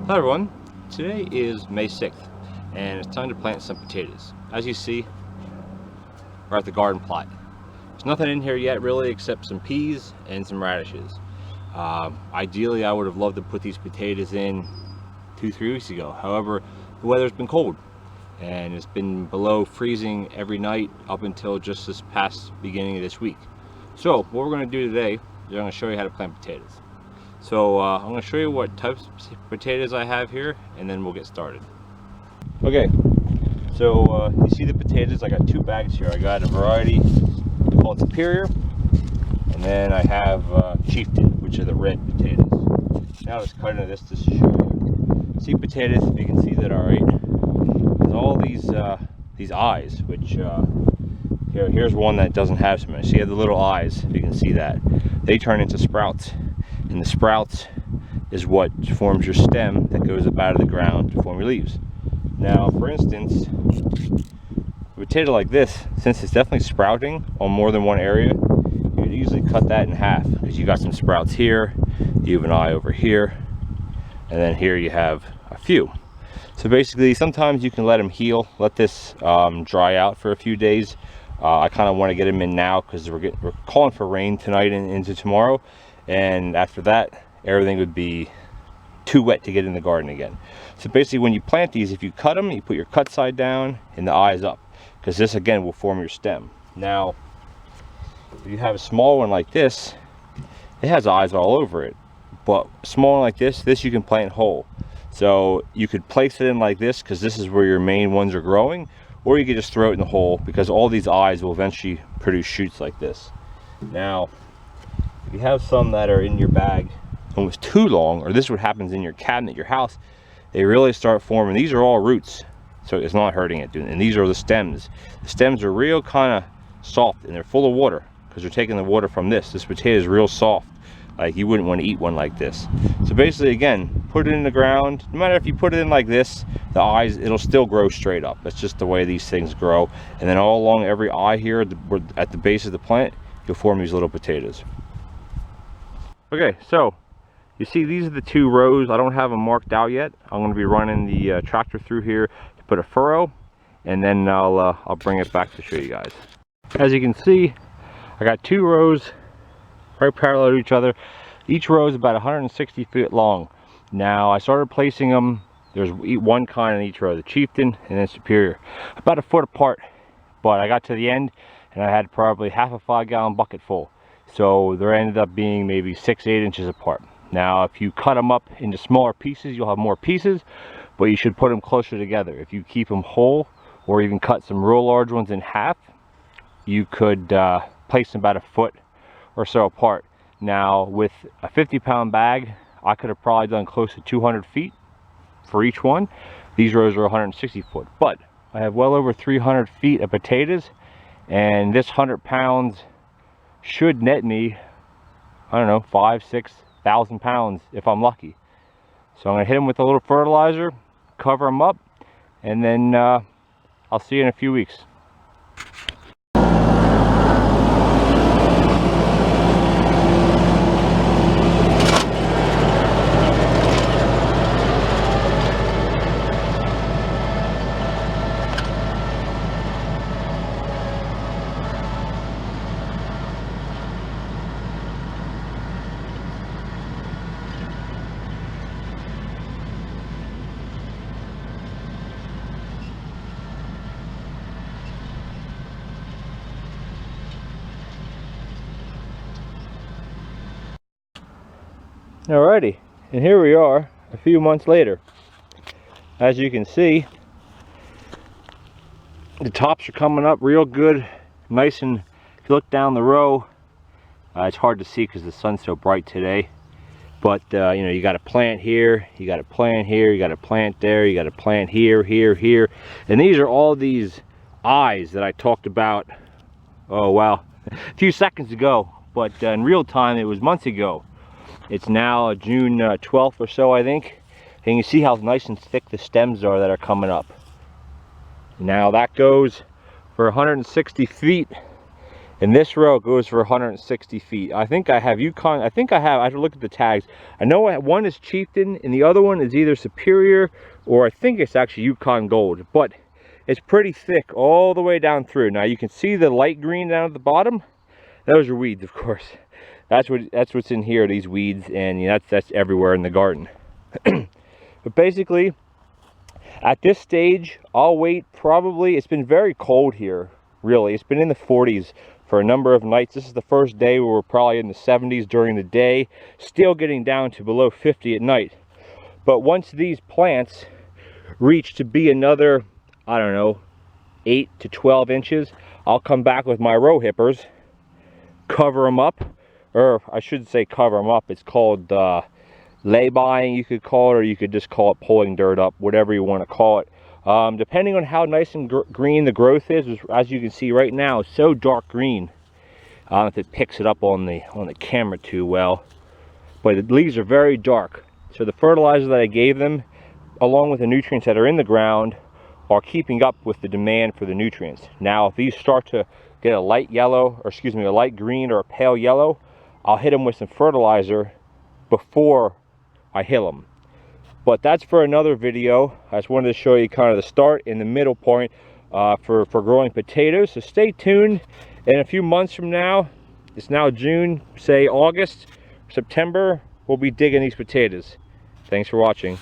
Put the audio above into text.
Hi everyone, today is May 6th and it's time to plant some potatoes. As you see, we're at the garden plot. There's nothing in here yet really except some peas and some radishes. Ideally I would have loved to put these potatoes in 2-3 weeks ago. However, the weather's been cold and it's been below freezing every night up until just this past beginning of this week. So what we're going to do today is I'm going to show you how to plant potatoes. So I'm going to show you what types of potatoes I have here and then we'll get started. Okay, so you see the potatoes, I got 2 bags here. I got a variety called Superior and then I have Chieftain, which are the red potatoes. Now let's cut into this to show you. See potatoes, you can see that alright. There's all these eyes, which here's one that doesn't have so many. See, you have the little eyes, if you can see that. They turn into sprouts. And the sprouts is what forms your stem that goes up out of the ground to form your leaves. Now, for instance, a potato like this, since it's definitely sprouting on more than one area, you could easily cut that in half because you got some sprouts here, you have an eye over here, and then here you have a few. So basically, sometimes you can let them heal, let this dry out for a few days. I kind of want to get them in now because we're calling for rain tonight and into tomorrow. And after that, everything would be too wet to get in the garden again. So basically, when you plant these, if you cut them, you put your cut side down and the eyes up, because this again will form your stem. Now, if you have a small one like this, it has eyes all over it. But small one like this you can plant whole. So you could place it in like this, because this is where your main ones are growing, or you could just throw it in the hole, because all these eyes will eventually produce shoots like this. Now, if you have some that are in your bag almost too long, or this what happens in your cabinet, your house, they really start forming. These are all roots, so it's not hurting it. And these are the stems. The stems are real kind of soft and they're full of water because they're taking the water from this. This potato is real soft. Like you wouldn't want to eat one like this. So basically, again, put it in the ground. No matter if you put it in like this, the eyes, it'll still grow straight up. That's just the way these things grow. And then all along every eye here at the base of the plant, you'll form these little potatoes. Okay, so you see these are the 2 rows. I don't have them marked out yet. I'm going to be running the tractor through here to put a furrow, and then I'll bring it back to show you guys. As you can see, I got 2 rows right parallel to each other. Each row is about 160 feet long. Now I started placing them. There's one kind in each row, the Chieftain and then Superior, about a foot apart. But I got to the end and I had probably half a 5-gallon bucket full. So there ended up being maybe 6-8 inches apart. Now if you cut them up into smaller pieces, you'll have more pieces, but you should put them closer together. If you keep them whole, or even cut some real large ones in half, you could place them about a foot or so apart. Now with a 50-pound bag, I could have probably done close to 200 feet for each one. These rows are 160 foot, but I have well over 300 feet of potatoes, and this 100 pounds should net me, I don't know, 5,000-6,000 pounds if I'm lucky. So I'm gonna hit them with a little fertilizer, cover them up, and then I'll see you in a few weeks. Alrighty, and here we are a few months later. As you can see, the tops are coming up real good, nice, and if you look down the row, it's hard to see because the sun's so bright today, but you know, you got a plant here, you got a plant here, you got a plant there, you got a plant here, here, and these are all these eyes that I talked about, oh wow, a few seconds ago, but in real time it was months ago. It's now June 12th or so, I think, and you see how nice and thick the stems are that are coming up. Now that goes for 160 feet, And this row goes for 160 feet. I think I have Yukon, I have to look at the tags. I know one is Chieftain and the other one is either Superior, or I think it's actually Yukon Gold, but it's pretty thick all the way down through. Now you can see the light green down at the bottom. Those are weeds, of course. That's what's in here, these weeds, and you know, that's everywhere in the garden. But basically, at this stage, I'll wait probably, it's been very cold here, really. It's been in the 40s for a number of nights. This is the first day where we're probably in the 70s during the day, still getting down to below 50 at night. But once these plants reach to be another, I don't know, 8 to 12 inches, I'll come back with my row hippers, cover them up, or I should say cover them up. It's called lay-bying, you could call it, or you could just call it pulling dirt up, whatever you want to call it. Depending on how nice and green the growth is, as you can see right now, it's so dark green. I don't know if it picks it up on the camera too well, but the leaves are very dark. So the fertilizer that I gave them, along with the nutrients that are in the ground, are keeping up with the demand for the nutrients. Now, if these start to get a light yellow, or excuse me, a light green or a pale yellow, I'll hit them with some fertilizer before I hill them. But that's for another video. I just wanted to show you kind of the start and the middle point for growing potatoes. So stay tuned. In a few months from now, it's now June, say August, September, we'll be digging these potatoes. Thanks for watching.